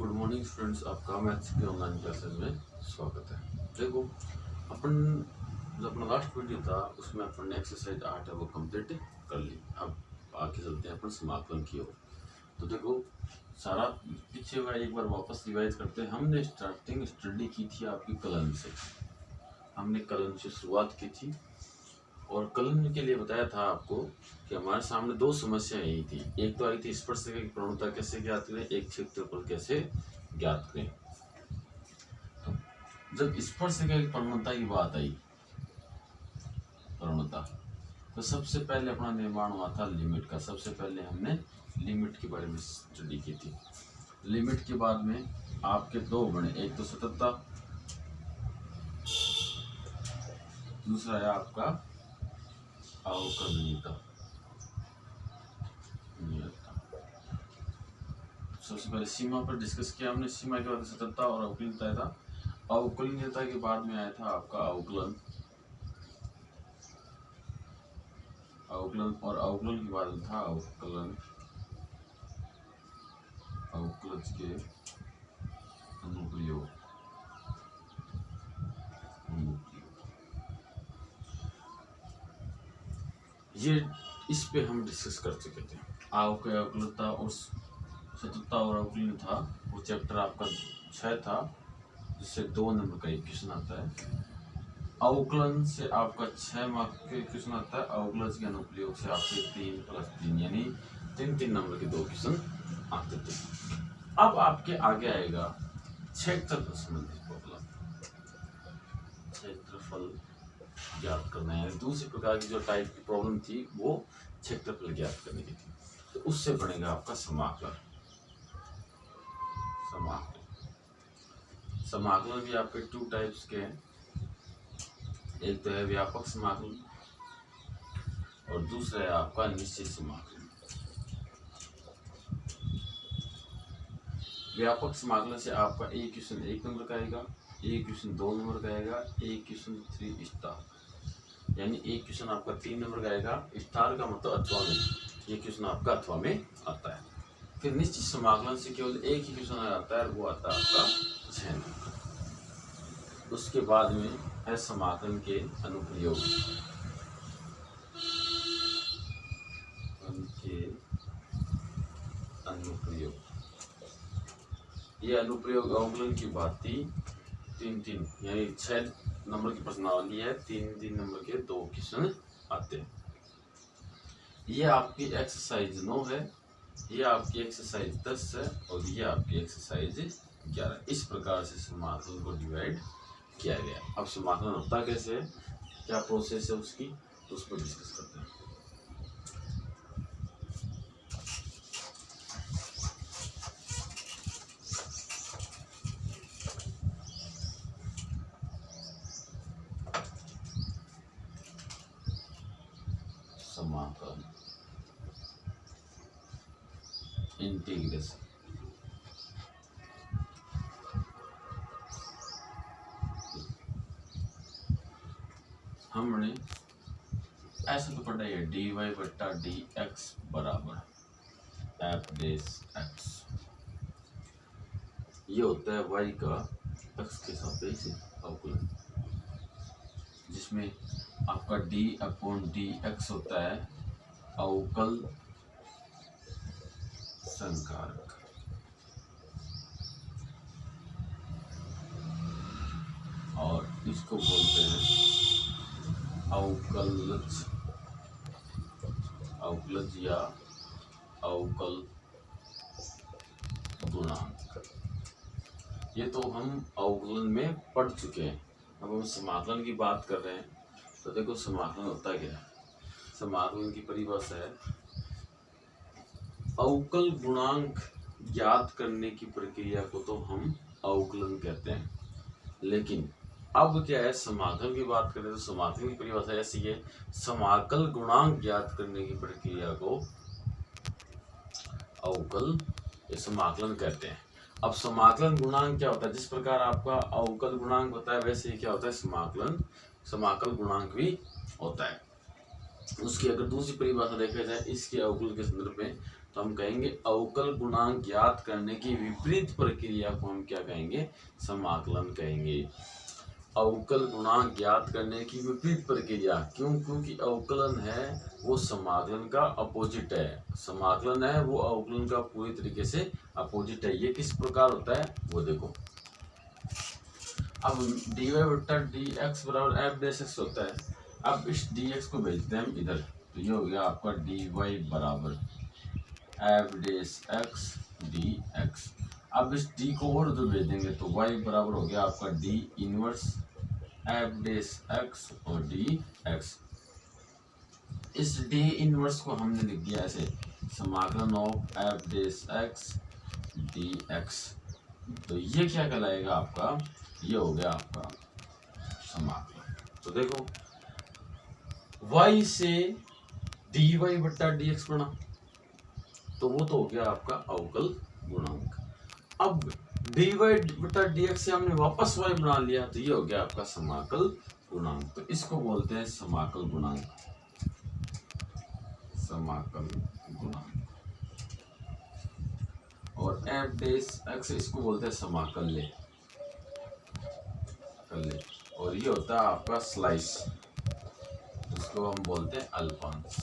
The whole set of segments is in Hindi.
गुड मॉर्निंग स्टूडेंट्स, आपका मैथ्स के ऑनलाइन क्लासेस में स्वागत है। देखो, अपन जो अपना लास्ट वीडियो था उसमें अपन ने एक्सरसाइज 8 है वो कंप्लीट कर ली। अब आगे चलते हैं अपन समाकलन की ओर। तो देखो, सारा पीछे हुआ एक बार वापस रिवाइज करते हैं। हमने स्टार्टिंग स्टडी की थी आपकी कलन से। हमने कलन से शुरुआत की थी और कलन के लिए बताया था आपको कि हमारे सामने दो समस्याएं आई थी। एक तो आई थी स्पर्शरेखा की प्रवणता कैसे ज्ञात करें, एक क्षेत्रफल कैसे ज्ञात करें। तो जब स्पर्शरेखा की प्रवणता की बात आई, प्रवणता, तो सबसे पहले अपना निर्माण हुआ था लिमिट का। सबसे पहले हमने लिमिट के बारे में स्टडी की थी। लिमिट के बाद में आपके दो बने, एक तो सततता, दूसरा है आपका अवकलनीयता। सबसे पहले सीमा पर डिस्कस किया हमने। सीमा के बाद सततता और अवकलनीयता था। अवकलनीयता के बाद में आया था आपका अवकलन, और अवकलन के बाद था अवकलन, अवकलज के अनुप्रयोग। ये इस पे हम डिस्कस कर चुके थे। अवकलनीयता और सततता और अवकलन था, वो चैप्टर आपका 6 था, जिससे 2 नंबर का इक्वेशन आता है। अवकलन से आपका 6 मार्क का इक्वेशन आता है। अवकलज के अनुप्रयोग से आपके 3 + 3 यानी 3 नंबर के 2 इक्वेशन आते थे। अब आपके आगे आएगा क्षेत्रफल संबंधित प्रॉब्लम। क्षेत्रफल ज्ञात करना है, दूसरी प्रकार की जो टाइप की प्रॉब्लम थी वो क्षेत्रफल ज्ञात करने की थी। तो उससे बनेगा आपका समाकलन। समाकलन भी आपके 2 टाइप्स के हैं। एक तो है व्यापक समाकलन और दूसरा है आपका निश्चित समाकलन। व्यापक समाकलन से आपका एक क्वेश्चन 1 नंबर का आएगा, एक क्वेश्चन 2 नंबर का आएगा, एक क्वेश्चन 3 स्टार, यानी एक क्वेश्चन आपका 3 नंबर का आएगा। स्टार का मतलब अथवा में, ये क्वेश्चन आपका अथवा में आता है। फिर निश्चित समाकलन से केवल एक ही क्वेश्चन आता है, वो आता है आपका 6 नंबर। उसके बाद में है समाकलन के अनुप्रयोग। ये अनुप्रयोग अवकलन की बात थी। 3 यानी 6 नंबर की प्रश्नावली है, 3 नंबर के 2 क्वेश्चन आते हैं। ये आपकी एक्सरसाइज 9 है, ये आपकी एक्सरसाइज 10 है और ये आपकी एक्सरसाइज 11। इस प्रकार से समाकलन को डिवाइड किया गया। अब समाकलन होता कैसे है, क्या प्रोसेस है उसकी, तो उस पर डिस्कस करते हैं। समाकलन, इंटीग्रेशन। हमने ऐसा तो पढ़ा है, dy/dx बराबर f'(x). ये होता है y का x के सापेक्ष अवकलन, जिसमें आपका d/dx होता है अवकल संकारक। और इसको बोलते हैं अवकलज या अवकल गुणांक। ये तो हम अवकलन में पढ़ चुके हैं। अब हम समाकलन की बात कर रहे हैं। तो देखो, समाकलन होता क्या है। समाकलन की परिभाषा है अवकल गुणांक ज्ञात करने की प्रक्रिया को तो हम अवकलन कहते हैं। लेकिन अब क्या है, समाकलन की बात करें तो समाकलन की परिभाषा ऐसी है, समाकल गुणांक ज्ञात करने की प्रक्रिया को अवकल या समाकलन कहते हैं। अब समाकलन गुणांक क्या होता है, जिस प्रकार आपका अवकल गुणांक होता है वैसे ही क्या होता है, समाकल गुणांक भी होता है। उसकी अगर दूसरी परिभाषा देखा जाए इसके अवकल के संदर्भ में, तो हम कहेंगे अवकल गुणांक ज्ञात करने की विपरीत प्रक्रिया को हम क्या कहेंगे, समाकलन कहेंगे। अवकल गुणांक ज्ञात करने की विपरीत प्रक्रिया, क्यों? क्योंकि अवकलन है वो समाकलन का अपोजिट है, समाकलन है वो अवकलन का पूरी तरीके से अपोजिट है। ये किस प्रकार होता है वो देखो, अब dy बट्टा dx बराबर f डैश x होता है। अब इस dx को भेजते हैं हम इधर, तो ये हो गया आपका dy बराबर f डैश x dx। अब इस d को और उधर भेज देंगे तो y बराबर हो गया आपका d inverse f dash x और dx। इस d इनवर्स को हमने लिख दिया ऐसे, समाकलन of f dash x dx। तो ये क्या कहलाएगा आपका, ये हो गया आपका समाकलन। तो देखो y से dy बट्टा dx बना, तो वो तो हो गया आपका अवकल गुणांक। अब dy बट्टा dx से हमने वापस y बना लिया, तो ये हो गया आपका समाकल गुणांक। तो इसको बोलते हैं समाकल गुणांक, समाकल गुणांक। और f डैश x इसको बोलते हैं समाकल्य, और ये होता है आपका स्लाइस, जिसको हम बोलते हैं अल्फांश।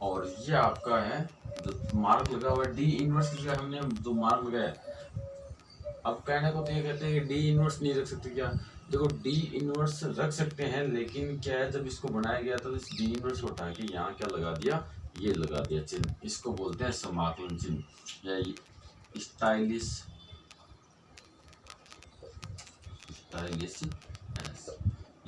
और ये आपका है जो मार्क लगा हुआ है डी इनवर्स की जगह हमने जो मार्क लगाया। अब कहने को तो ये कहते हैं कि डी इनवर्स नहीं रख सकते, क्या? देखो डी इनवर्स रख सकते हैं, लेकिन क्या है जब इसको बनाया गया तो इस डी इनवर्स को हटा के यहाँ क्या लगा दिया, ये लगा दिया चिन्ह। इसको बोलते हैं समाकलन चिन्ह या स्टाइलिश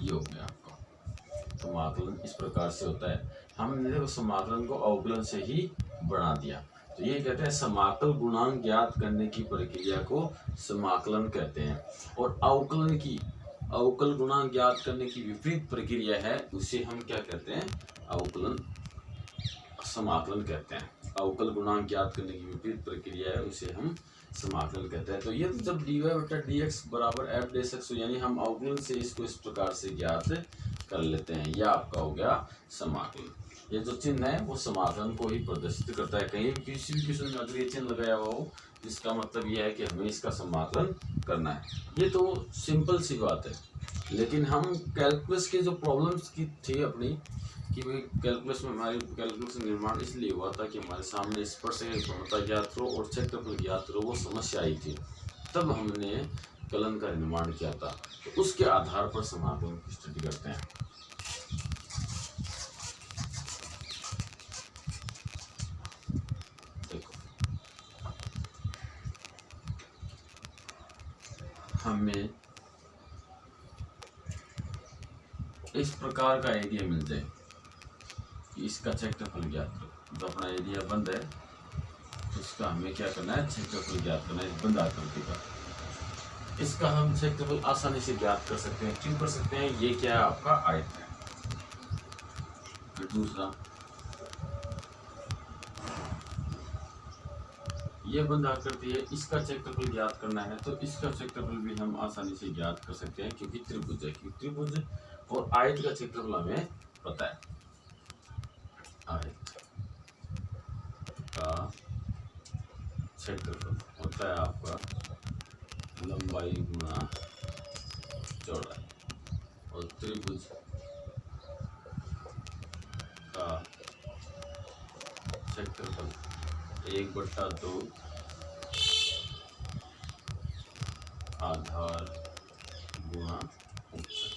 ये हो गया आपका समाकलन। इस प्रकार से होता है, हमने देखो समाकलन को अवकलन से ही बना दिया। तो ये कहते हैं समाकल गुणांक ज्ञात करने की प्रक्रिया को समाकलन कहते हैं। और अवकलन की, अवकल गुणांक ज्ञात करने की विपरीत प्रक्रिया है उसे हम क्या कहते हैं, अवकलन समाकलन कहते हैं। अवकल गुणांक ज्ञात करने की विपरीत प्रक्रिया है उसे हम समाकलन कहते हैं। तो ये जब dy बटा dx बराबर f डैश x, यानी हम अवकलन से इसको इस प्रकार से ज्ञात कर लेते हैं, यह आपका हो गया समाकलन। ये जो चिन्ह है वो समाकलन को ही प्रदर्शित करता है। कहीं भी किसी भी क्वेश्चन में अगर ये चिन्ह लगाया हुआ हो, जिसका मतलब यह है कि हमें इसका समाकलन करना है। ये तो सिंपल सी बात है, लेकिन हम कैलकुलस के जो प्रॉब्लम्स की थी अपनी, कि भाई कैलकुलस में हमारी कैलकुलस निर्माण इसलिए हुआ था कि हमारे सामने स्पर्शरेखा प्रवणता ज्ञात हो और क्षेत्रफल ज्ञात हो, वो समस्या आई थी, तब हमने कलन का निर्माण किया था। तो उसके आधार पर समाकलन की स्टडी करते हैं। देखो हमें इस प्रकार का एरिया मिल जाए, इसका क्षेत्रफल ज्ञात करो। जो अपना एरिया बंद है उसका हमें क्या करना है, क्षेत्रफल ज्ञात करना है, बंद आकृति का। इसका हम क्षेत्रफल आसानी से ज्ञात कर सकते हैं। क्यों कर सकते हैं, ये क्या है आपका आयत है। फिर दूसरा, ये बंद आकृति है, इसका क्षेत्रफल ज्ञात करना है, तो इसका क्षेत्रफल भी हम आसानी से ज्ञात कर सकते हैं, क्योंकि त्रिभुज है। क्योंकि त्रिभुज और आयत का क्षेत्रफल हमें पता है। आयत का क्षेत्रफल होता है आपका लंबाई गुणा चौड़ाई, और त्रिभुज का क्षेत्रफल 1/2 आधार गुणा ऊंचाई।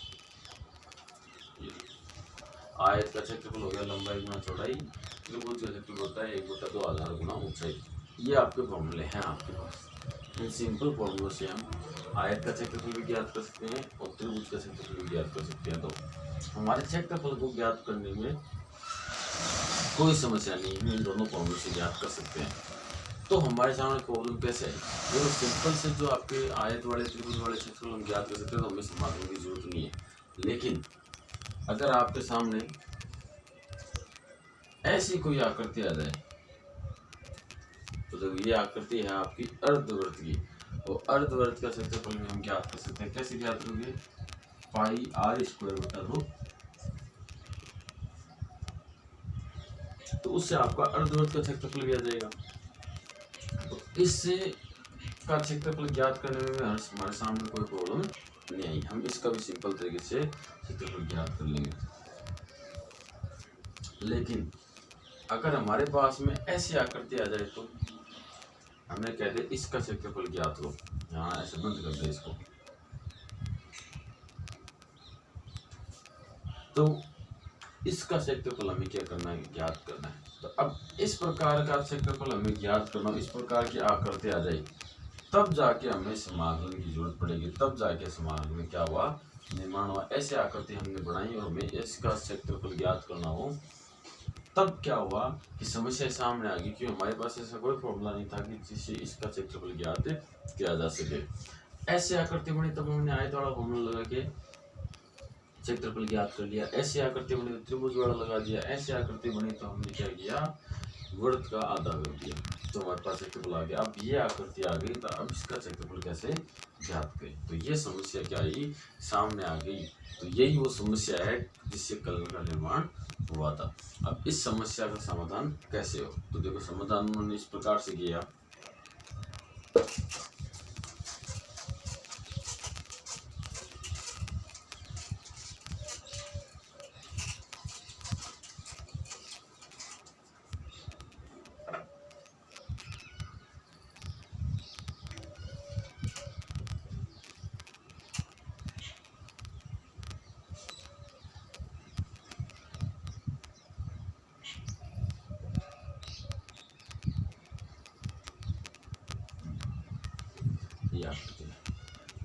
आयत का क्षेत्रफल हो गया लंबाई गुणा चौड़ाई, त्रिभुज का क्षेत्रफल होता है 1/2 आधार गुणा ऊंचाई। ये आपके फॉर्मूले हैं आपके पास। इन सिंपल फॉर्मूलों से हम आयत का क्षेत्रफल भी ज्ञात कर सकते हैं और त्रिभुज का क्षेत्रफल भी ज्ञात कर सकते हैं। तो हमारे क्षेत्रफल को ज्ञात करने में कोई समस्या नहीं है, इन दोनों फॉर्मूले से ज्ञात कर सकते हैं। तो हमारे सामने प्रॉब्लम कैसे है, ये सिंपल से जो आपके आयत वाले त्रिभुज वाले क्षेत्रफल हम ज्ञात कर सकते हैं, तो हमें समाकलन की जरूरत नहीं है। लेकिन अगर आपके सामने ऐसी कोई आकृति आ जाए, तो जब ये आकृति है आपकी अर्धवृत्त की, तो अर्धवृत्त का क्षेत्रफल में हम ज्ञात कर सकते हैं। कैसे ज्ञात करोगे, πr² बटा 2। तो उससे आपका अर्धवृत्त का क्षेत्रफल भी आ जाएगा। तो इससे का क्षेत्रफल ज्ञात करने में हमारे सामने कोई प्रॉब्लम नहीं आई। हम इसका भी सिंपल तरीके से क्षेत्रफल ज्ञात कर लेंगे। लेकिन अगर हमारे पास में ऐसी आकृति आ जाए तो हमें कहते इसका क्षेत्रफल ज्ञात हो। यहाँ ऐसे बंद कर दे इसको। तो इसका क्षेत्रफल हमें क्या करना है, ज्ञात करना है। तो अब इस प्रकार का क्षेत्रफल हमें ज्ञात करना, इस प्रकार की आकृति आ जाए तब जाके हमें समाकलन की जरूरत पड़ेगी। तब जाके समाकलन में क्या हुआ, निर्माण हुआ। ऐसे आकृति हमने बनाई और हमें इसका क्षेत्रफल ज्ञात करना हो, तब क्या हुआ कि समस्या सामने आ गई। क्यों, हमारे पास ऐसा कोई फॉर्मूला नहीं था कि जिससे इसका क्षेत्रफल ज्ञात किया जा सके। ऐसे आकृति बनी तब हमने आयत वाला फॉर्मूला लगा के क्षेत्रफल ज्ञात कर लिया। ऐसी आकृति बनी तो त्रिभुज वाला लगा दिया। ऐसी आकृति बनी तो हमने क्या किया, वृत्त का आधा कर दिया, तो हमारे पास क्षेत्रफल आ गया। अब ये आकृति आ गई तो अब इसका क्षेत्रफल कैसे ज्ञात करें। तो ये समस्या क्या आई, सामने आ गई। तो यही वो समस्या है जिससे कलन का निर्माण हुआ था। अब इस समस्या का समाधान कैसे हो, तो देखो समाधान उन्होंने इस प्रकार से किया।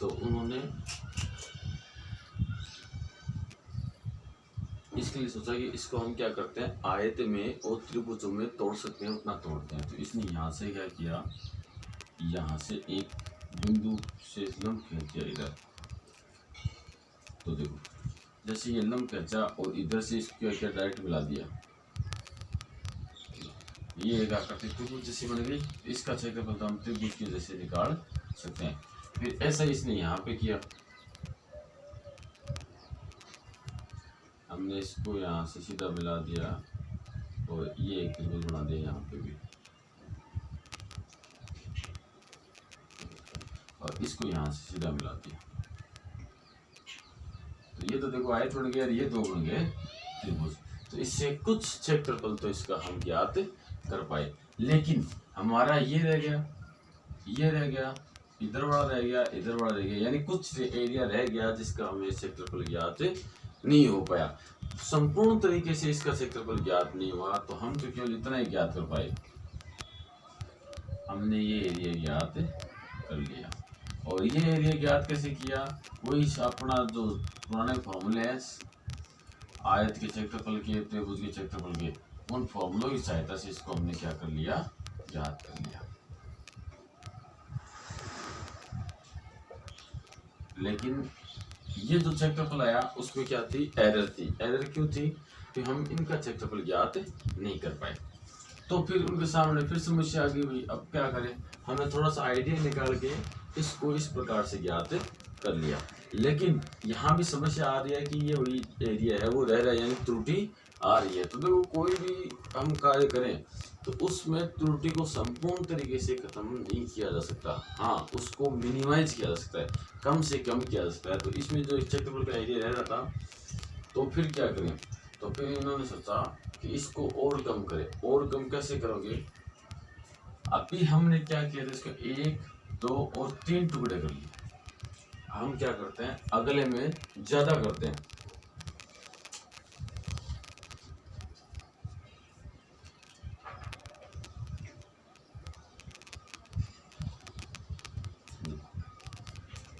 तो उन्होंने इसके लिए सोचा कि इसको हम क्या करते हैं, आयत में और त्रिभुजों में तोड़ सकते हैं उतना तोड़ते हैं। तो इसने यहाँ से क्या किया, यहाँ से एक बिंदु से लंब खींच दिया इधर। तो देखो जैसे ये लंब खींचा और इधर से इसको क्या डायरेक्ट मिला दिया, ये एक आकृति त्रिभुज जैसी बन गई। इसका क्षेत्रफल हम त्रिभुज के जैसे निकाल सकते हैं। फिर ऐसा इसने यहाँ पे किया, हमने इसको यहाँ से सीधा मिला दिया और ये एक त्रिभुज बना दिया यहाँ पे भी, और इसको यहाँ से सीधा मिला दिया। तो ये तो देखो आयत बन गया और ये दो बन गए त्रिभुज। तो इससे कुछ क्षेत्रफल तो इसका हम ज्ञात कर पाए। लेकिन हमारा ये रह गया, ये रह गया, इधर वाला रह गया, इधर वाला रह गया, यानी कुछ एरिया रह गया जिसका हमें क्षेत्रफल ज्ञात नहीं हो पाया। संपूर्ण तरीके से इसका क्षेत्रफल ज्ञात नहीं हुआ तो हम तो केवल इतना ही ज्ञात कर पाए, हमने ये एरिया ज्ञात कर लिया। और ये एरिया ज्ञात कैसे किया, वही अपना जो पुराने फॉर्मूले हैं आयत के क्षेत्रफल के, त्रिभुज के क्षेत्रफल के, उन फॉर्मूलों की सहायता से इसको हमने क्या कर लिया, ज्ञात कर लिया। लेकिन ये जो क्षेत्रफल आया उसमें क्या थी, एरर थी। एरर क्यों थी, कि हम इनका क्षेत्रफल ज्ञात नहीं कर पाए। तो फिर उनके सामने फिर समस्या आ गई, भाई अब क्या करें, हमें थोड़ा सा आइडिया निकाल के इसको इस प्रकार से ज्ञात कर लिया। लेकिन यहाँ भी समस्या आ रही है कि ये वही एरिया है वो रह रहा है, यानी त्रुटि आ रही है। तो देखो कोई भी हम कार्य करें तो उसमें त्रुटि को संपूर्ण तरीके से खत्म नहीं किया जा सकता, हाँ उसको मिनिमाइज किया जा सकता है, कम से कम किया जा सकता है। तो इसमें जो क्षेत्रफल का एरिया रह रहा था तो फिर क्या करें, तो फिर इन्होंने सोचा कि इसको और कम करें। और कम कैसे करोगे, अभी हमने क्या किया था, इसको 1, 2 और 3 टुकड़े कर लिए। हम क्या करते हैं, अगले में ज्यादा करते हैं।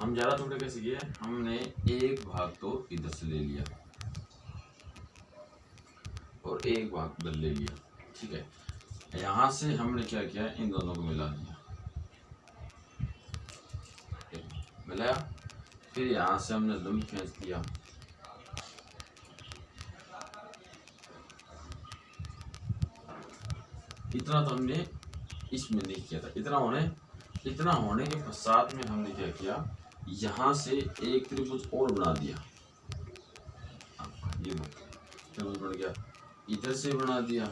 हम ज्यादा टुकड़े कैसे किए, हमने एक भाग तो इधर से ले लिया और एक भाग उधर ले लिया, ठीक है। यहां से हमने क्या किया, इन दोनों को मिला दिया, मिलाया। फिर यहां से हमने लंब खींच दिया, इतना तो हमने इसमें नहीं किया था। इतना होने के पश्चात में हमने क्या किया, यहाँ से एक त्रिभुज और बना दिया। ये त्रिभुज बन गया, इधर से बना दिया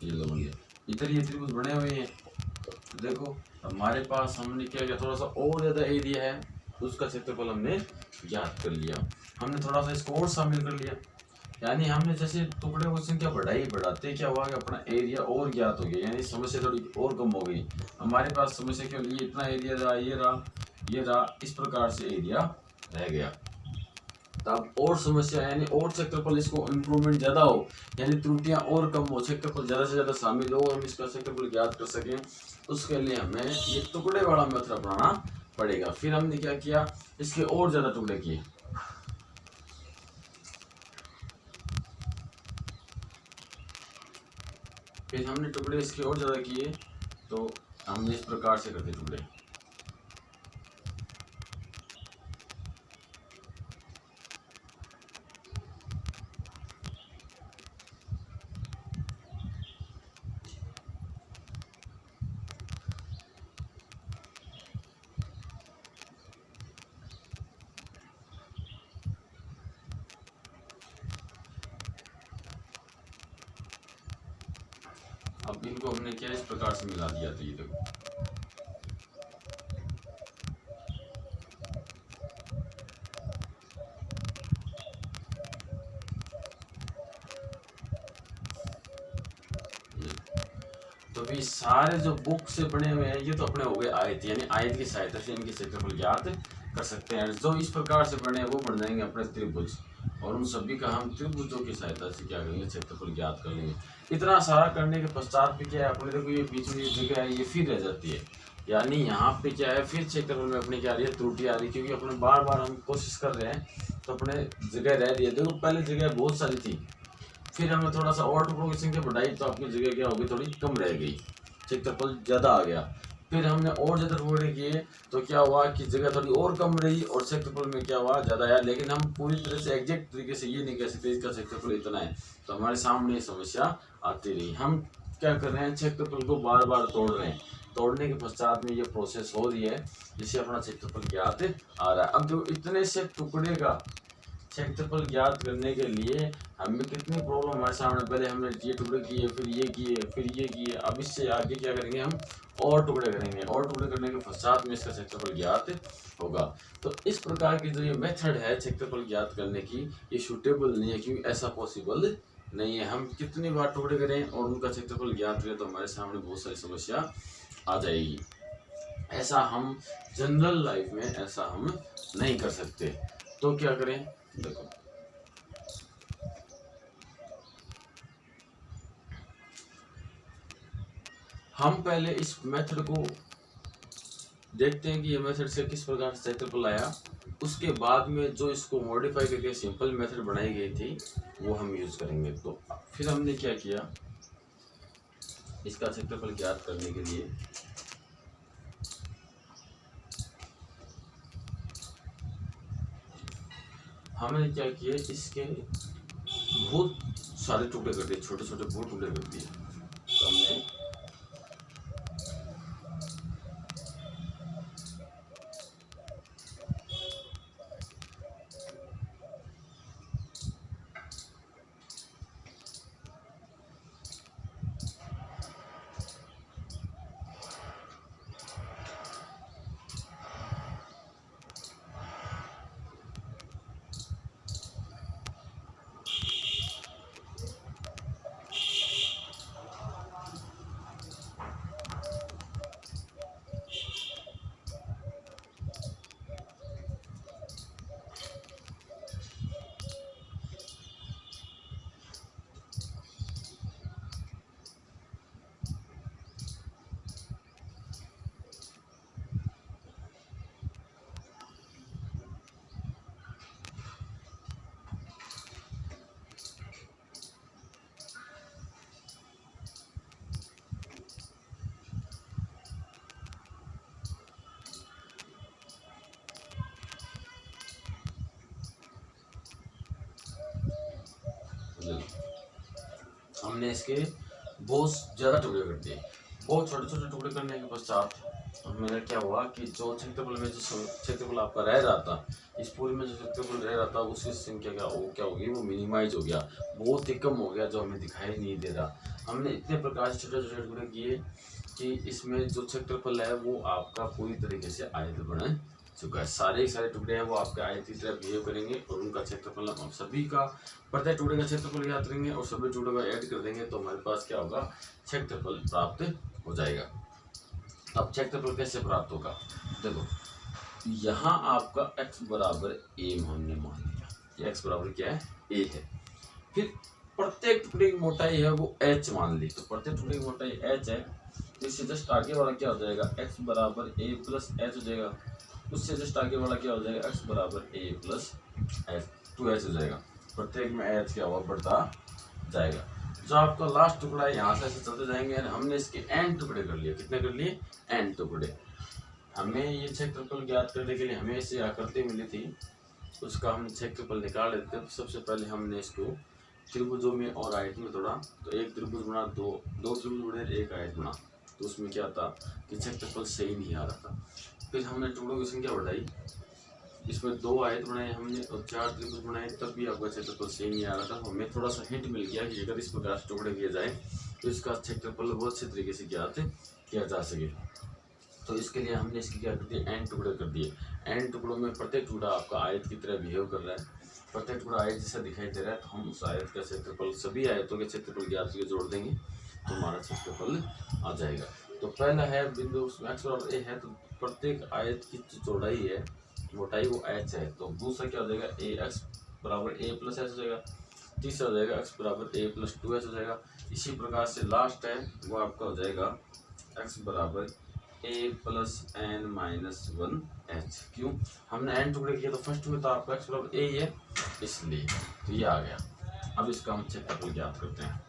ये लो बन गया। इधर ये त्रिभुज बने हुए हैं, देखो हमारे पास हमने क्या किया, थोड़ा सा और ज़्यादा एरिया है, उसका क्षेत्रफल हमने ज्ञात कर लिया। हमने थोड़ा सा इसको और शामिल कर लिया, यानी हमने जैसे टुकड़े की संख्या बढ़ाई बढ़ाते क्या हुआ कि अपना एरिया और ज्ञात हो गया, यानी समस्या थोड़ी और कम हो गई। हमारे पास समस्या के लिए इतना एरिया रहा, ये रहा, इस प्रकार से एरिया रह गया। तब और समस्या यानी और क्षेत्रफल इसको इम्प्रूवमेंट ज़्यादा हो, यानी त्रुटियां और कम हो, क्षेत्रफल ज़्यादा से ज़्यादा शामिल हो, हम इसका क्षेत्रफल ज्ञात कर सकें, उसके लिए हमें ये टुकड़े वाला मेथड अपनाना पड़ेगा। फिर हमने क्या किया, इसके और ज़्यादा टुकड़े किए, फिर हमने टुकड़े इसके और ज़्यादा किए, तो हमने इस प्रकार से करते टुकड़े। अब इनको हमने क्या इस प्रकार से मिला दिया, तो ये देखो तो भी सारे जो बुक से बने हुए हैं ये तो अपने हो गए आयत, यानी आयत की सहायता से इनके क्षेत्रफल ज्ञात कर सकते हैं। जो इस प्रकार से बने हैं वो बन जाएंगे अपने त्रिभुज, और उन सभी का हम त्रिभुजों की सहायता से क्या करेंगे, क्षेत्रफल ज्ञात कर लेंगे। इतना सारा करने के पश्चात भी क्या है, अपने देखो ये बीच में ये जगह है ये फिर रह जाती है, यानी यहाँ पे क्या है, फिर क्षेत्रफल में अपनी क्या आ रही है, त्रुटि आ रही है, क्योंकि अपने बार बार हम कोशिश कर रहे हैं तो अपने जगह रह रही है। देखो पहले जगह बहुत सारी थी, फिर हमने थोड़ा सा और टुकड़ों की संख्या बढ़ाई तो आपकी जगह क्या होगी, थोड़ी कम रह गई, क्षेत्रफल ज़्यादा आ गया। फिर हमने और ज़्यादा टुकड़े किए तो क्या हुआ कि जगह थोड़ी और कम रही और क्षेत्रफल में क्या हुआ, ज़्यादा आया। लेकिन हम पूरी तरह से एग्जैक्ट तरीके से ये नहीं कह सकते इसका क्षेत्रफल इतना है, तो हमारे सामने ये समस्या आती रही। हम क्या कर रहे हैं, क्षेत्रफल को बार बार तोड़ रहे हैं, तोड़ने के पश्चात में ये प्रोसेस हो रही है जिससे अपना क्षेत्रफल ज्ञात आ रहा है। अब जो इतने से टुकड़े का क्षेत्रफल ज्ञात करने के लिए हमें कितनी प्रॉब्लम हमारे सामने, पहले हमने ये टुकड़े किए, फिर ये किए, फिर ये किए, अब इससे आगे क्या करेंगे, हम और टुकड़े करेंगे, और टुकड़े करने के पश्चात में इसका क्षेत्रफल ज्ञात होगा। तो इस प्रकार की जो ये मेथड है क्षेत्रफल ज्ञात करने की, ये सूटेबल नहीं है, क्योंकि ऐसा पॉसिबल नहीं है। हम कितनी बार टुकड़े करें और उनका क्षेत्रफल ज्ञात करें तो हमारे सामने बहुत सारी समस्या आ जाएगी। ऐसा हम जनरल लाइफ में ऐसा हम नहीं कर सकते। तो क्या करें, देखो हम पहले इस मेथड को देखते हैं कि ये मेथड से किस प्रकार से क्षेत्रफल आया, उसके बाद में जो इसको मॉडिफाई करके सिंपल मेथड बनाई गई थी वो हम यूज करेंगे। तो फिर हमने क्या किया, इसका क्षेत्रफल ज्ञात करने के लिए हमने क्या किया, इसके बहुत सारे टुकड़े कर दिए, छोटे छोटे बहुत टुकड़े कर दिए। तो हमने हमने इसके बहुत ज़्यादा टुकड़े कर दिए। बहुत छोटे छोटे टुकड़े करने के पश्चात मेरा क्या हुआ कि जो क्षेत्रफल में जो क्षेत्रफल आपका रह रहा था, इस पूरे में जो क्षेत्रफल रह रहा था उसकी संख्या क्या होगी, वो मिनिमाइज हो गया, बहुत ही कम हो गया, जो हमें दिखाई नहीं दे रहा। हमने इतने प्रकार से छोटे छोटे टुकड़े किए कि इसमें जो क्षेत्रफल है वो आपका पूरी तरीके से आयत बन चुका है। सारे टुकड़े हैं वो आपके आयत की तरह बिहेव करेंगे और उनका क्षेत्रफल हम सभी का प्रत्येक टुकड़े का क्षेत्रफल ज्ञात करेंगे और सभी टुकड़ों का ऐड कर देंगे तो हमारे पास क्या होगा, क्षेत्रफल प्राप्त हो जाएगा। अब क्षेत्रफल कैसे प्राप्त होगा, देखो यहाँ आपका x बराबर a हमने मान लिया, x बराबर क्या है, a है। फिर प्रत्येक टुकड़े की मोटाई है वो h मान ली, तो प्रत्येक टुकड़े की मोटाई h है, तो इससे जस्ट आगे वाला क्या हो जाएगा, x बराबर a प्लस h हो जाएगा। उससे जस्ट आगे वाला क्या हो जाएगा, x बराबर a प्लस h 2h हो जाएगा। प्रत्येक में h क्या हुआ, बढ़ता जाएगा। जो आपका लास्ट टुकड़ा है यहाँ से ऐसे चलते जाएंगे। हमने इसके n टुकड़े कर लिए, कितने कर लिए, n टुकड़े। हमें ये क्षेत्रफल ज्ञात करने के लिए हमें इससे आकृति मिली थी, उसका हम क्षेत्रफल निकाल लेते हैं। सबसे पहले हमने इसको त्रिभुजों में और आयत में तोड़ा, तो एक त्रिभुज बना, दो त्रिभुज बने, एक आयत बना, तो उसमें क्या था कि क्षेत्रफल सही नहीं आ रहा था। फिर हमने टुकड़ों की संख्या बढ़ाई, इसमें 2 आयत बनाए हमने और 4 त्रिभुज बनाए, तब भी आपका क्षेत्रफल सही नहीं आ रहा था। हमें थोड़ा सा हिंट मिल गया कि अगर इस प्रकार से टुकड़े किए जाए तो इसका क्षेत्रफल बहुत अच्छे तरीके से ज्ञात किया जा सके। तो इसके लिए हमने इसकी क्या कर दिया, n टुकड़े कर दिए। n टुकड़ों में प्रत्येक टुकड़ा आपका आयत की तरह बिहेव कर रहा है, प्रत्येक टुकड़ा आयत जैसा दिखाई दे रहा है, तो हम उस आयत का क्षेत्रफल, सभी आयतों के क्षेत्रफल ज्ञात करके जोड़ देंगे तो हमारा क्षेत्रफल आ जाएगा। तो पहला है बिंदु x बराबर a है, तो प्रत्येक आयत की जो चौड़ाई है, मोटाई वो h है, तो दूसरा क्या हो जाएगा, a x बराबर a प्लस h हो जाएगा। तीसरा हो जाएगा x बराबर a प्लस 2h हो जाएगा। इसी प्रकार से लास्ट है वो आपका हो जाएगा x बराबर a plus n minus 1h। क्यों, हमने n टुकड़े किए तो फर्स्ट में तो आपका x बराबर a ही है, इसलिए तो ये आ गया। अब इसका हम क्षेत्रफल ज्ञात करते हैं।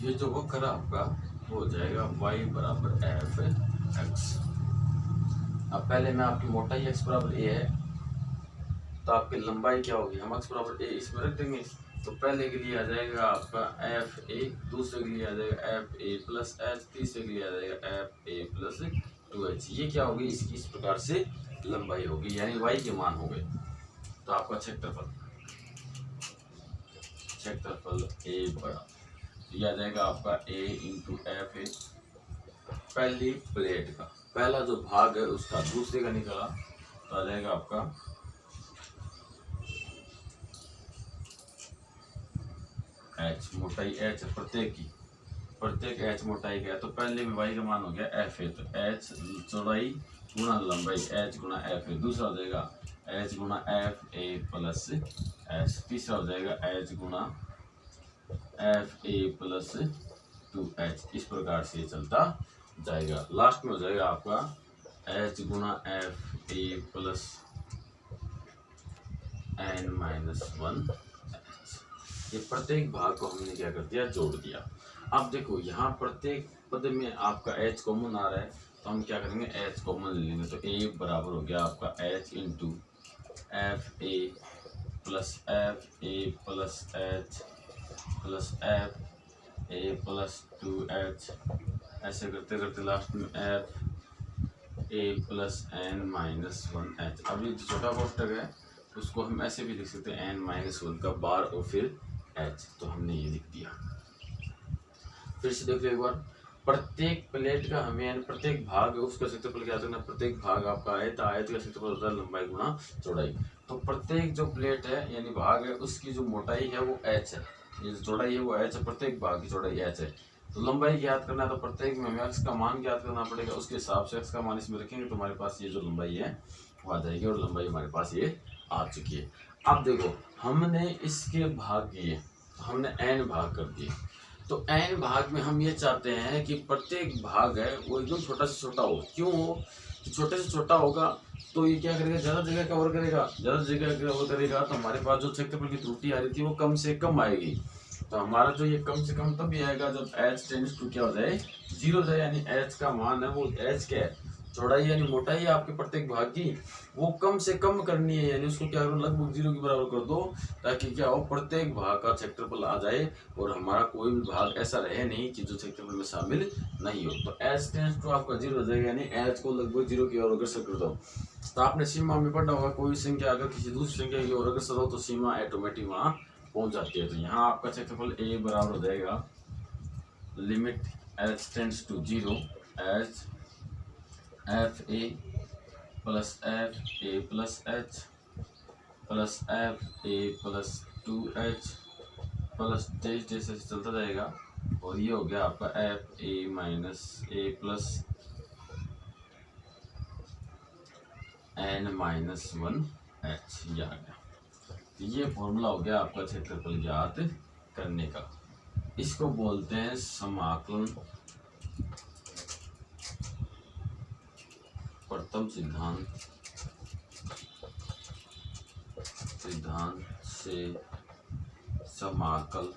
ये जो वक्र आपका हो जाएगा y बराबर f x। अब पहले में आपकी मोटाई x बराबर a है, तो आपकी लंबाई क्या होगी, हम x बराबर a इसमें रख देंगे। तो पहले के लिए आ जाएगा आपका एफ ए, दूसरे के लिए आ जाएगा एफ ए प्लस एच, तीसरे के लिए आ जाएगा एफ ए प्लस 2h। ये क्या होगी, इसकी इस प्रकार से लंबाई होगी, यानी y के मान हो गए। तो आपका क्षेत्रफल a बड़ा, ये आ जाएगा आपका a इंटू एफ ए, पहली प्लेट का पहला जो भाग है उसका दूसरे का निकला, तो आ जाएगा आपका h, मोटाई h प्रत्येक h मोटाई का है, तो पहले में y का मान हो गया एफ ए, तो h चौड़ाई गुणा लंबाई h गुणा एफ ए। दूसरा हो जाएगा h गुणा एफ ए प्लस h। तीसरा हो जाएगा h गुणा एफ ए प्लस 2h। इस प्रकार से चलता जाएगा। लास्ट में हो जाएगा आपका h गुणा F A plus n minus 1। ये प्रत्येक भाग को हमने क्या कर दिया, जोड़ दिया। अब देखो यहाँ प्रत्येक पद में आपका h कॉमन आ रहा है, तो हम क्या करेंगे, h कॉमन ले लेंगे। तो a बराबर हो गया आपका h into F A plus F A plus H plus F A plus 2h। ऐसे करते करते लास्ट में F A plus n minus 1h। अब ये जो छोटा कोष्टक है उसको हम ऐसे भी लिख सकते हैं n माइनस 1 का बार और फिर h। तो हमने ये लिख दिया। फिर से देख लो एक बार, प्रत्येक प्लेट का हमें प्रत्येक भाग है उसका क्षेत्रफल क्या करना, प्रत्येक भाग आपका आयत का क्षेत्रफल होता है लंबाई गुणा चौड़ाई। तो प्रत्येक जो प्लेट है यानी भाग है उसकी जो मोटाई है वो h है, ये जो चौड़ाई है वो h है, प्रत्येक भाग की चौड़ाई h है। तो लंबाई ज्ञात करना है तो प्रत्येक में हमें x का मान ज्ञात करना पड़ेगा, उसके हिसाब से x का मान इसमें रखेंगे तो हमारे पास ये जो लंबाई है वो आ जाएगी, और लंबाई हमारे पास ये आ चुकी है। अब देखो हमने इसके भाग किए, हमने n भाग कर दिए, तो n भाग में हम ये चाहते हैं कि प्रत्येक भाग है वो एकदम छोटा से छोटा हो। क्यों हो, कि छोटे से छोटा होगा तो ये क्या करेगा, ज़्यादा जगह कवर करेगा, ज़्यादा जगह कवर करेगा तो हमारे पास जो क्षेत्रफल की त्रुटि आ रही थी वो कम से कम आएगी। तो हमारा जो ये कम से कम तब भी आएगा जब h टेंड्स टू क्या हो जाए, 0 जाए, यानी h का मान है वो h क्या है, चौड़ाई यानी मोटाई आपके प्रत्येक भाग की वो कम से कम करनी है, यानी उसको क्या करो लगभग 0 के बराबर कर दो, ताकि क्या हो प्रत्येक भाग का क्षेत्रफल आ जाए और हमारा कोई भी भाग ऐसा रहे नहीं कि जो क्षेत्रफल में शामिल नहीं हो। तो एच टेंड्स टू आपका 0 हो जाएगा, यानी एच को लगभग 0 की ओर अग्रसर कर दो। तो आपने सीमा में पढ़ा होगा कोई संख्या अगर किसी दूसरी संख्या की ओर अग्रसर हो तो सीमा ऑटोमेटिक वहां पहुंच जाती है। तो यहाँ आपका क्षेत्रफल ए बराबर हो जाएगा limit H tends to 0 H F A plus F A plus H plus F A plus 2h plus जैसे चलता जाएगा, और ये हो गया आपका F A minus A plus N minus 1h, ये आ गया। तो ये फॉर्मूला हो गया आपका क्षेत्रफल ज्ञात करने का। इसको बोलते हैं समाकलन प्रथम सिद्धांत से समाकल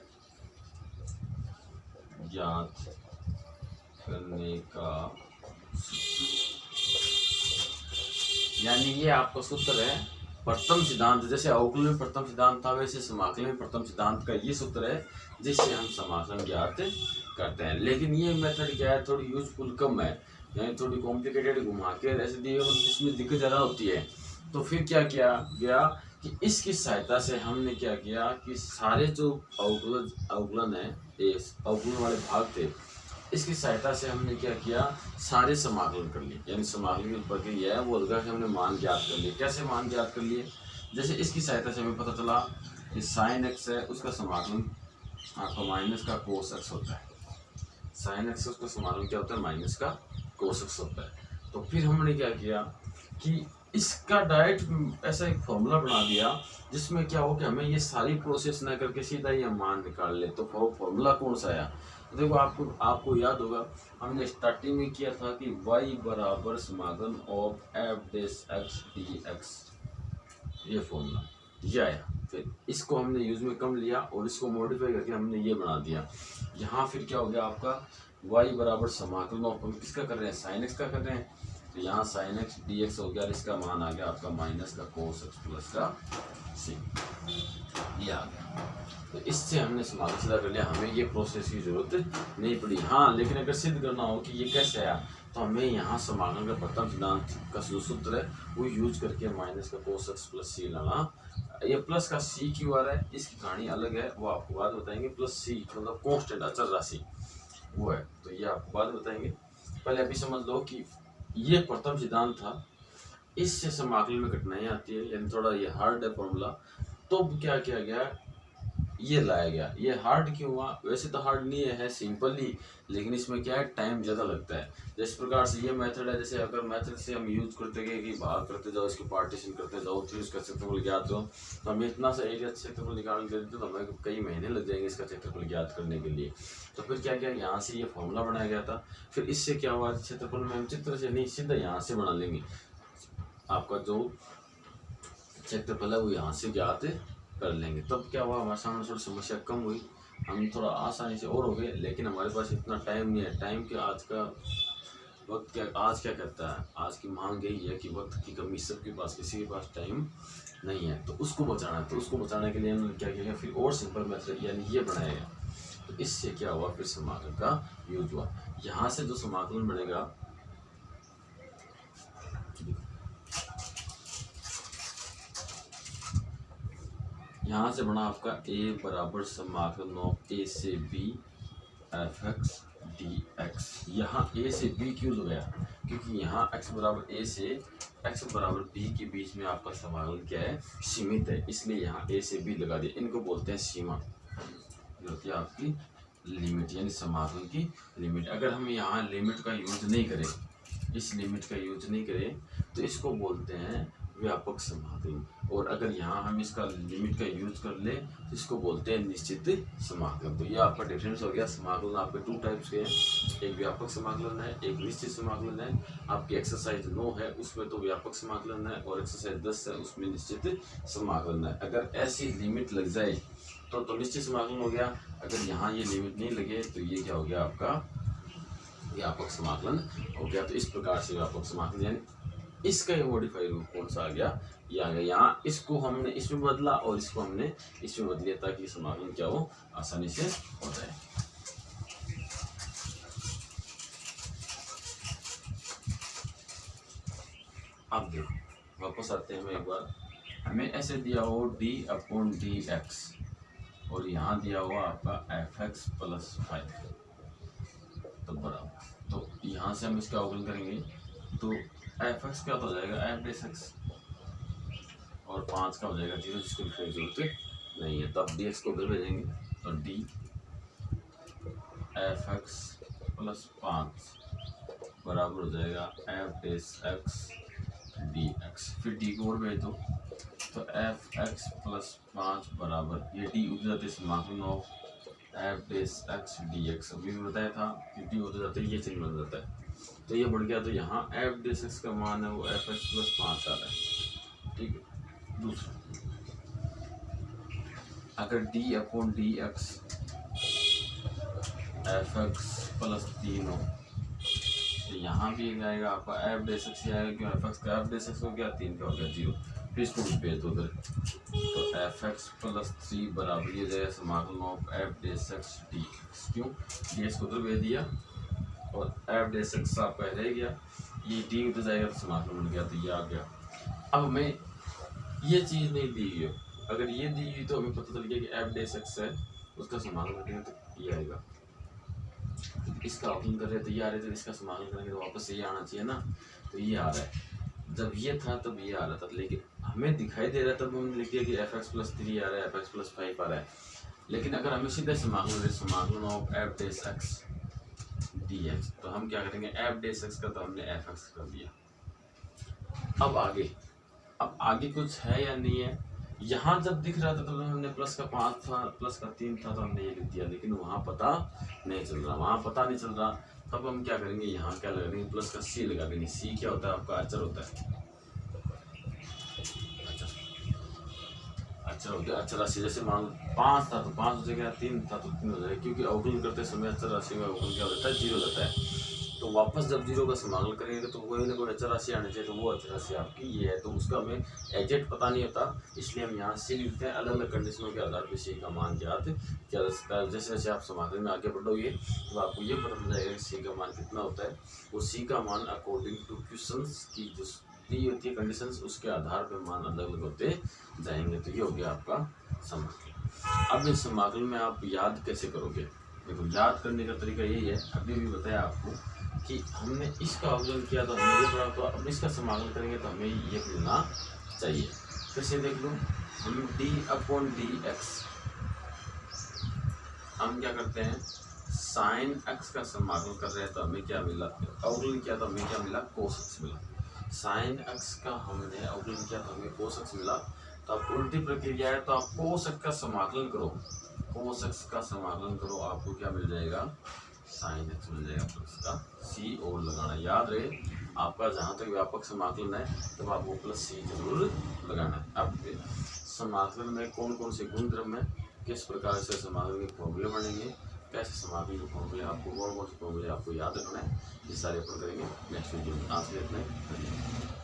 ज्ञात करने का, यानी ये आपका सूत्र है प्रथम सिद्धांत। जैसे अवकलन में प्रथम सिद्धांत था वैसे समाकलन में प्रथम सिद्धांत का ये सूत्र है जिससे हम समाकलन ज्ञात करते हैं। लेकिन ये मेथड क्या है, थोड़ी यूजफुल कम है, यानी थोड़ी कॉम्प्लिकेटेड घुमा के ऐसे दिए जिसमें दिक्कत ज़्यादा होती है। तो फिर क्या किया गया कि इसकी सहायता से हमने क्या किया कि सारे जो अवकलन है, अवकलन वाले भाग थे, इसकी सहायता से हमने क्या किया सारे समाकलन कर लिए, यानी समाकलन की प्रक्रिया है वो लगा कि हमने मान ज्ञात कर लिए। कैसे मान ज्ञात कर लिए, जैसे इसकी सहायता से हमें पता चला कि साइन एक्स है उसका समाकलन आपका माइनस का कोस एक्स होता है, साइन एक्स उसका समाकलन क्या होता है माइनस का कोस एक्स होता है। तो फिर हमने क्या किया कि इसका डायरेक्ट ऐसा एक फॉर्मूला बना दिया जिसमें क्या हो कि हमें ये सारी प्रोसेस ना करके सीधा ही हम मान निकाल ले। तो फॉर्मूला कौन सा आया, देखो आपको याद होगा हमने स्टार्टिंग में किया था कि y बराबर समाकलन of F dash X D X, ये फॉर्मूला ये आया। फिर इसको हमने यूज में कम लिया और इसको मॉडिफाई करके हमने ये बना दिया। यहाँ फिर क्या हो गया आपका y बराबर समाकलन ऑफ, हम किसका कर रहे हैं साइन एक्स का कर रहे हैं, तो यहाँ साइन एक्स डी एक्स हो गया और इसका मान आ गया आपका माइनस का कोस एक्स प्लस का सी, ये आ गया। तो इससे हमने समाकलन सीधा कर लिया, हमें ये प्रोसेस की जरूरत नहीं पड़ी। हाँ लेकिन अगर सिद्ध करना हो कि ये कैसे आया तो हमें यहाँ समाकलन का प्रथम सिद्धांत का जो सूत्र है वो यूज करके माइनस का कोस एक्स प्लस सी लाना। ये प्लस का सी क्यों आ रहा है इसकी कहानी अलग है, वो आपको बाद बताएंगे। प्लस सी मतलब कॉन्स्टेंट अचर राशि वो है, तो ये आपको बाद बताएंगे। पहले अभी समझ लो कि ये प्रथम सिद्धांत था, इससे समाकलन में कठिनाई आती है, यानी थोड़ा ये हार्ड है फॉर्मूला। तो क्या किया गया ये लाया गया। ये हार्ड क्यों हुआ, वैसे तो हार्ड नहीं है सिंपल ही, लेकिन इसमें क्या है टाइम ज़्यादा लगता है। जिस प्रकार से ये मेथड है, जैसे अगर मेथड से हम यूज करते गए कि भाग करते जाओ इसको पार्टीशन करते जाओ फिर उसका क्षेत्रफल ज्ञात हो, तो हमें इतना सा एरिया क्षेत्रफल निकालने के लिए तो हमें कई महीने लग जाएंगे इसका क्षेत्रफल ज्ञात करने के लिए। तो फिर क्या किया यहाँ से ये फॉर्मूला बनाया गया था। फिर इससे क्या हुआ क्षेत्रफल में हम चित्र से नहीं सीधा यहाँ से बना लेंगे, आपका जो क्षेत्रफल है वो यहाँ से ज्ञात कर लेंगे। तब क्या हुआ हमारे सामने थोड़ी समस्या कम हुई, हम थोड़ा आसानी से और हो गए। लेकिन हमारे पास इतना टाइम नहीं है, टाइम के आज का वक्त क्या आज क्या कहता है, आज की मांग यही है कि वक्त की कमी सबके पास, किसी के पास टाइम नहीं है, तो उसको बचाना है। तो उसको बचाने के लिए हमने क्या किया फिर और सिंपल मेथड यानी ये बनाया गया। तो इससे क्या हुआ फिर समाकलन का यूज हुआ। यहाँ से जो समाकलन बनेगा यहाँ से बना आपका a बराबर समाकलन ऑफ a से b F x D x. यहाँ a से b क्यों लगाया, क्योंकि यहाँ x बराबर a से x बराबर b के बीच में आपका समाकलन क्या है सीमित है, इसलिए यहाँ a से b लगा दिया। इनको बोलते हैं सीमा, जो होती है आपकी लिमिट, यानी समाकलन की लिमिट। अगर हम यहाँ लिमिट का यूज नहीं करें, इस लिमिट का यूज नहीं करें तो इसको बोलते हैं व्यापक समाकलन। और अगर यहाँ हम इसका लिमिट का यूज कर ले तो इसको बोलते हैं निश्चित समाकलन। तो ये आपका डिफरेंस हो गया। समाकलन आपके 2 टाइप्स के हैं, एक व्यापक समाकलन है, एक निश्चित समाकलन है। आपकी एक्सरसाइज 9 है उसमें तो व्यापक समाकलन है, और एक्सरसाइज 10 है उसमें निश्चित समाकलन है। अगर ऐसी लिमिट लग जाए तो निश्चित समाकलन हो गया। अगर यहाँ ये लिमिट नहीं लगे तो ये क्या हो गया आपका व्यापक समाकलन हो गया। तो इस प्रकार से व्यापक समाकलन यानी इसका ये मॉडिफाई रूप कौन सा आ गया, ये आ गया। यहाँ इसको हमने इसमें बदला और इसको हमने इसमें बदल दिया ताकि समाकलन क्या हो, आसानी से हो जाए। अब देखो वापस आते हैं हम एक बार, हमें ऐसे दिया हो d/dx और यहाँ दिया हुआ आपका fx + 5 तो बराबर, तो यहाँ से हम इसका अवकलन करेंगे तो fx क्या हो जाएगा f' और 5 का हो जाएगा 0, जिसको लिखने की जरूरत नहीं है। तो अब dx को उधर भेजेंगे तो d fx + 5 बराबर हो जाएगा f' dx। फिर d को और भेज दो तो fx + 5 बराबर ये d उधर जाते समाकलन ऑफ f' dx। अभी भी बताया था कि d उधर जाते ये चिन्ह बन जाता है, तो ये बढ़ गया। तो यहाँ f' का मान है वो fx + 5 आ रहा है, ठीक है। दूसरा, अगर d/dx fx + 3 हो तो यहाँ भी आएगा आपका f' आएगा, क्यों fx का f' हो गया 3 का हो गया 0। फिर इसको भी भेज दो उधर तो fx + 3 बराबर ये जाएगा समाकलन ऑफ f' dx। क्यों dx को उधर भेज दिया और f' आपका रह गया, ये d उधर जाएगा तो समाकलन बन गया, तो ये आ गया। अब हमें ये चीज़ नहीं दी हुई है, अगर ये दी हुई तो हमें पता चल गया कि f' है उसका समाकलन करेंगे तो ये आएगा। इसका अवकलन कर रहे थे ये आ रहे थे, इसका समाकलन करेंगे तो वापस ये आना चाहिए ना, तो ये आ रहा है। जब ये था तब ये आ रहा था, लेकिन हमें दिखाई दे रहा था तब हमने लिख दिया कि fx + 3 आ रहा है, fx + 5 आ रहा है। लेकिन अगर हमें सीधे समाकलन ऑफ f' dx तो हम क्या करेंगे f' का तो हमने fx कर दिया। अब आगे कुछ है या नहीं है, यहाँ जब दिख रहा था तब हमने प्लस का 5 था, प्लस का 3 था, तो हमने ये लिख दिया, लेकिन वहाँ पता नहीं चल रहा, तब हम क्या करेंगे, यहाँ क्या लगाएंगे प्लस का c लगा देंगे। c क्या होता है आपका अचर होता है, अचर होता है, अचर राशि। जैसे मान 5 था तो 5 हो जाएगा, 3 था तो 3 हो जाएगा, क्योंकि अवकलन करते समय अचर राशि का अवकलन क्या होता है 0 हो जाता है। तो वापस जब 0 का समाकलन करेंगे तो कोई ना कोई अचर राशि आनी चाहिए, तो वो अचर राशि आपकी ये है। तो उसका हमें एग्जैक्ट पता नहीं होता, इसलिए हम यहाँ सी लिखते हैं। अलग अलग कंडीशनों के आधार पर सी का मान ज्ञात किया जा सकता है। जैसे जैसे आप समाकलन में आगे बढ़ोगे तो आपको ये पता चल जाएगा कि सी का मान कितना होता है। वो सी का मान अकॉर्डिंग टू क्वेश्चंस की जो दी होती है कंडीशंस, उसके आधार पर मान अलग अलग होते जाएंगे। तो ये हो गया आपका समाकलन। अब इस समाकलन में आप याद कैसे करोगे, देखो याद करने का तरीका यही है, अभी भी बताया आपको कि हमने इसका अवकलन किया तो हमें ये पढ़ा, तो अब इसका समाकलन करेंगे तो हमें ये मिलना चाहिए। कैसे देख लो, हम d/dx हम क्या करते हैं sin x का समाकलन कर रहे हैं तो हमें क्या मिला, अवकलन किया तो हमें क्या मिला cos x मिला। sin x का हमने अवकलन किया तो हमें cos x मिला। तो अब उल्टी प्रक्रिया है, तो आप cos x का समाकलन करो, cos x का समाकलन करो, आपको क्या मिल जाएगा sin x मिल जाएगा। प्लस का c और लगाना, याद रहे आपका जहाँ तक व्यापक समाकलन है तब आपको प्लस c जरूर लगाना है। अब समाकलन में कौन कौन से गुण धर्म है, किस प्रकार से समाकलन के फॉर्मूले बनेंगे, कैसे समाकलन के फॉर्मूले आपको कौन कौन से फॉर्मूले आपको याद रखना है, ये सारे अपन करेंगे नेक्स्ट वीडियो में। आज के इतना ही, धन्यवाद।